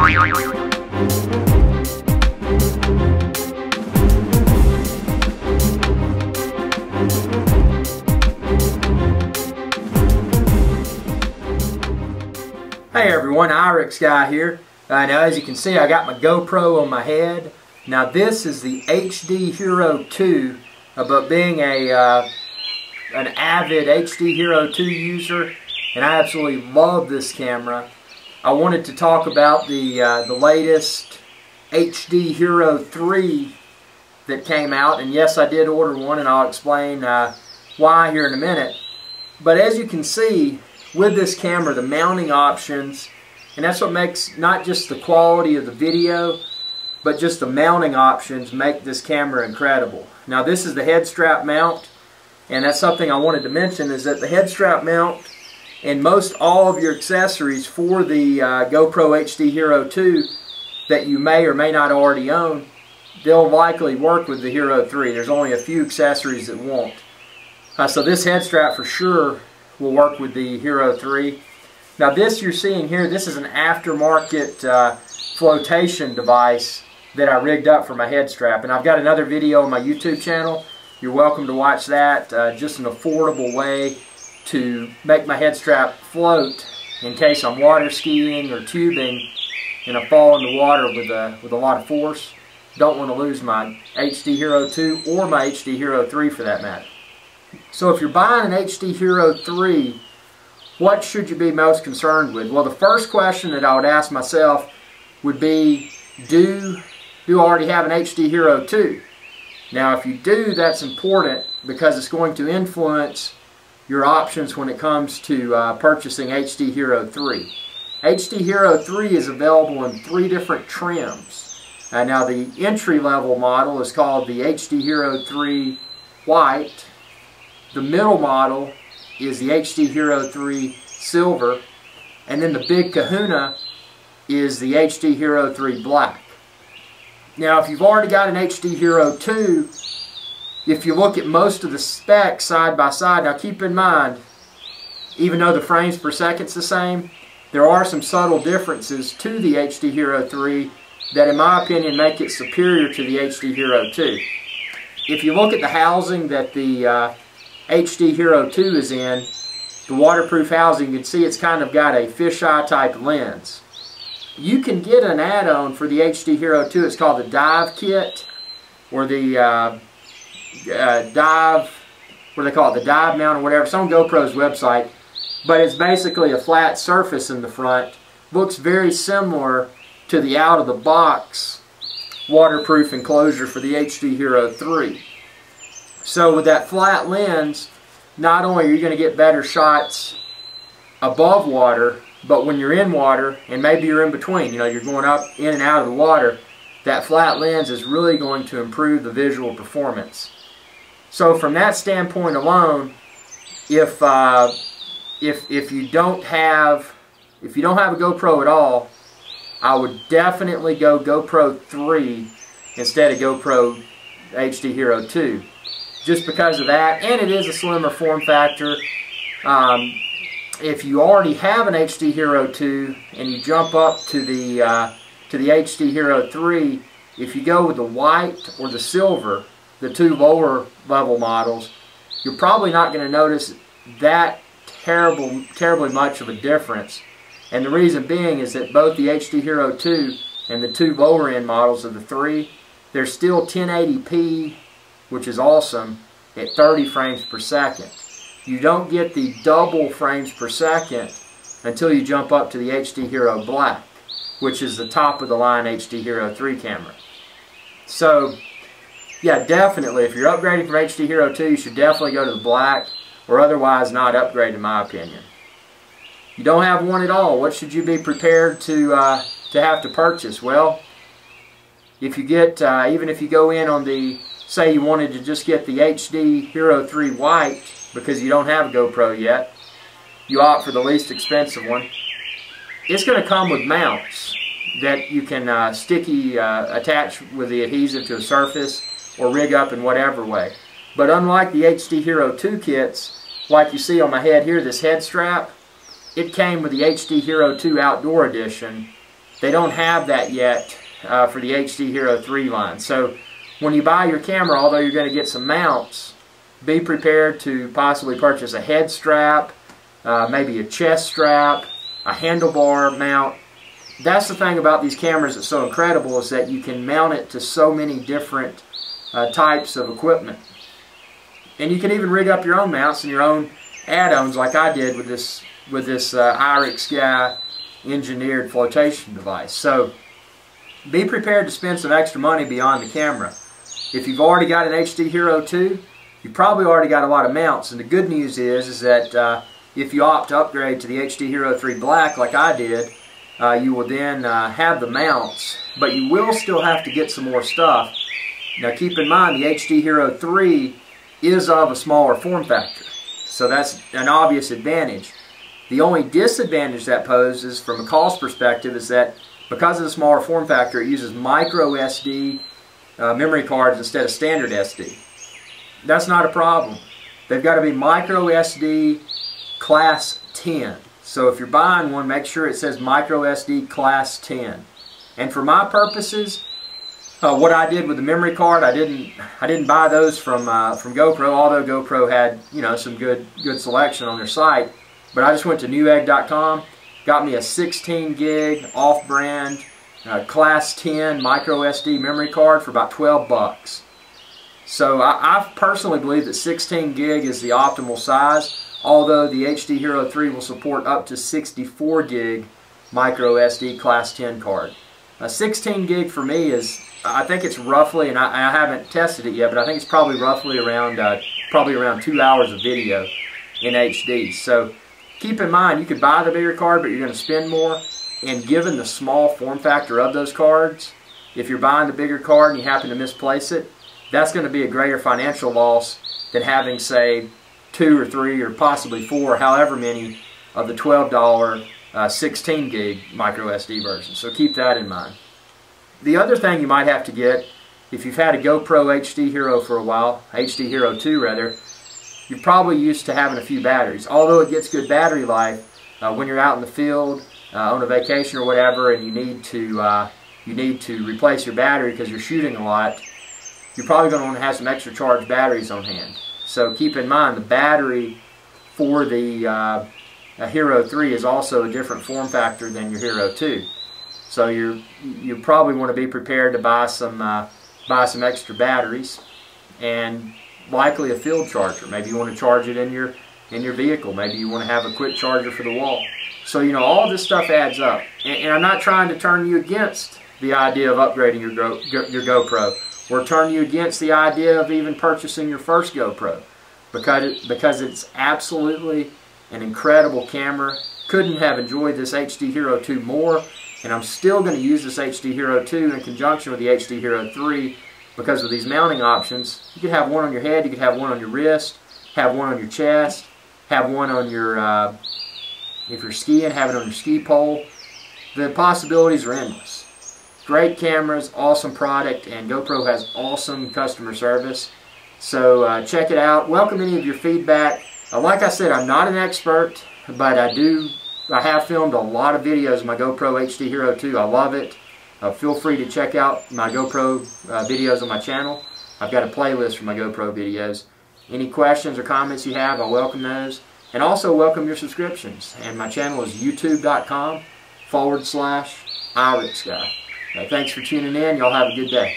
Hey everyone, Irix Guy here. Now as you can see, I got my GoPro on my head. Now this is the HD Hero 2, but being an avid HD Hero 2 user, and I absolutely love this camera, I wanted to talk about the latest HD Hero 3 that came out. And yes, I did order one, and I'll explain why here in a minute. But as you can see, with this camera, the mounting options, and that's what makes not just the quality of the video, but just the mounting options make this camera incredible. Now this is the head strap mount, and that's something I wanted to mention, is that the head strap mount and most all of your accessories for the GoPro HD Hero 2 that you may or may not already own, they'll likely work with the Hero 3. There's only a few accessories that won't. So this head strap for sure will work with the Hero 3. Now this you're seeing here, this is an aftermarket flotation device that I rigged up for my head strap, and I've got another video on my YouTube channel. You're welcome to watch that. Just an affordable way to make my head strap float in case I'm water skiing or tubing and I fall in the water with a lot of force. Don't want to lose my HD Hero 2 or my HD Hero 3 for that matter. So if you're buying an HD Hero 3, what should you be most concerned with? Well, the first question that I would ask myself would be, do I already have an HD Hero 2? Now if you do, that's important because it's going to influence your options when it comes to purchasing HD Hero 3. HD Hero 3 is available in 3 different trims. Now the entry-level model is called the HD Hero 3 White. The middle model is the HD Hero 3 Silver, and then the big kahuna is the HD Hero 3 Black. Now if you've already got an HD Hero 2, if you look at most of the specs side by side, now keep in mind, even though the frames per second's the same, there are some subtle differences to the HD Hero 3 that in my opinion make it superior to the HD Hero 2. If you look at the housing that the HD Hero 2 is in, the waterproof housing, you can see it's kind of got a fisheye type lens. You can get an add-on for the HD Hero 2. It's called the dive kit, or the dive, what do they call it, the dive mount or whatever. It's on GoPro's website, but it's basically a flat surface in the front. Looks very similar to the out-of-the-box waterproof enclosure for the HD Hero 3. So with that flat lens, not only are you going to get better shots above water, but when you're in water, and maybe you're in between, you're going up, in and out of the water, that flat lens is really going to improve the visual performance. So from that standpoint alone, if you don't have a GoPro at all, I would definitely go GoPro 3 instead of GoPro HD Hero 2. Just because of that, and it is a slimmer form factor. If you already have an HD Hero 2 and you jump up to the HD Hero 3, if you go with the white or the silver, the 2 lower level models, you're probably not going to notice that terribly much of a difference. And the reason being is that both the HD Hero 2 and the 2 lower end models of the 3, they're still 1080p, which is awesome, at 30 frames per second. You don't get the double frames per second until you jump up to the HD Hero Black, which is the top of the line HD Hero 3 camera. So yeah, definitely, if you're upgrading from HD Hero 2, you should definitely go to the Black, or otherwise not upgrade in my opinion. You don't have one at all, what should you be prepared to have to purchase? Well, if you get, even if you go in on the, say you wanted to just get the HD Hero 3 White because you don't have a GoPro yet, you opt for the least expensive one, it's going to come with mounts that you can attach with the adhesive to a surface or rig up in whatever way. But unlike the HD Hero 2 kits, like you see on my head here, this head strap, it came with the HD Hero 2 Outdoor Edition, they don't have that yet for the HD Hero3 line. So when you buy your camera, although you're going to get some mounts, be prepared to possibly purchase a head strap, maybe a chest strap, a handlebar mount. That's the thing about these cameras that's so incredible, is that you can mount it to so many different types of equipment. And you can even rig up your own mounts and your own add-ons, like I did with this Irix Guy engineered flotation device. So be prepared to spend some extra money beyond the camera. If you've already got an HD Hero2, you probably already got a lot of mounts. And the good news is that if you opt to upgrade to the HD Hero3 Black like I did, you will then have the mounts, but you will still have to get some more stuff. Now keep in mind, the HD Hero3 is of a smaller form factor, so that's an obvious advantage. The only disadvantage that poses from a cost perspective is that because of the smaller form factor, it uses micro SD memory cards instead of standard SD. That's not a problem. They've got to be micro SD class 10. So if you're buying one, make sure it says micro SD class 10. And for my purposes, what I did with the memory card, I didn't buy those from GoPro, although GoPro had, you know, some good selection on their site. But I just went to newegg.com, got me a 16 gig off-brand class 10 micro SD memory card for about 12 bucks. So I personally believe that 16 gig is the optimal size, although the HD Hero3 will support up to 64 gig micro SD class 10 card. 16 gig for me is, I think it's roughly, and I haven't tested it yet, but I think it's probably roughly around 2 hours of video in HD. So keep in mind, you could buy the bigger card, but you're going to spend more. And given the small form factor of those cards, if you're buying the bigger card and you happen to misplace it, that's going to be a greater financial loss than having, say, 2 or 3 or possibly 4, however many of the $12 16 gig micro SD version. So keep that in mind. The other thing you might have to get, if you've had a GoPro HD Hero for a while, HD Hero 2 rather, you're probably used to having a few batteries. Although it gets good battery life, when you're out in the field on a vacation or whatever, and you need to replace your battery because you're shooting a lot, you're probably going to want to have some extra charged batteries on hand. So keep in mind, the battery for the Hero 3 is also a different form factor than your Hero 2. So you probably want to be prepared to buy some extra batteries, and likely a field charger. Maybe you want to charge it in your vehicle. Maybe you want to have a quick charger for the wall. So you know, all this stuff adds up. And I'm not trying to turn you against the idea of upgrading your GoPro, or turn you against the idea of even purchasing your first GoPro, because it's absolutely an incredible camera. Couldn't have enjoyed this HD Hero 2 more, and I'm still going to use this HD Hero 2 in conjunction with the HD Hero 3 because of these mounting options. You could have one on your head, you could have one on your wrist, have one on your chest, have one on your, if you're skiing, have it on your ski pole. The possibilities are endless. Great cameras, awesome product, and GoPro has awesome customer service. So check it out. Welcome any of your feedback. Like I said, I'm not an expert, but I have filmed a lot of videos of my GoPro HD Hero 2. I love it. Feel free to check out my GoPro videos on my channel. I've got a playlist for my GoPro videos. Any questions or comments you have, I welcome those. And also welcome your subscriptions. And my channel is youtube.com/IrixGuy. Thanks for tuning in. Y'all have a good day.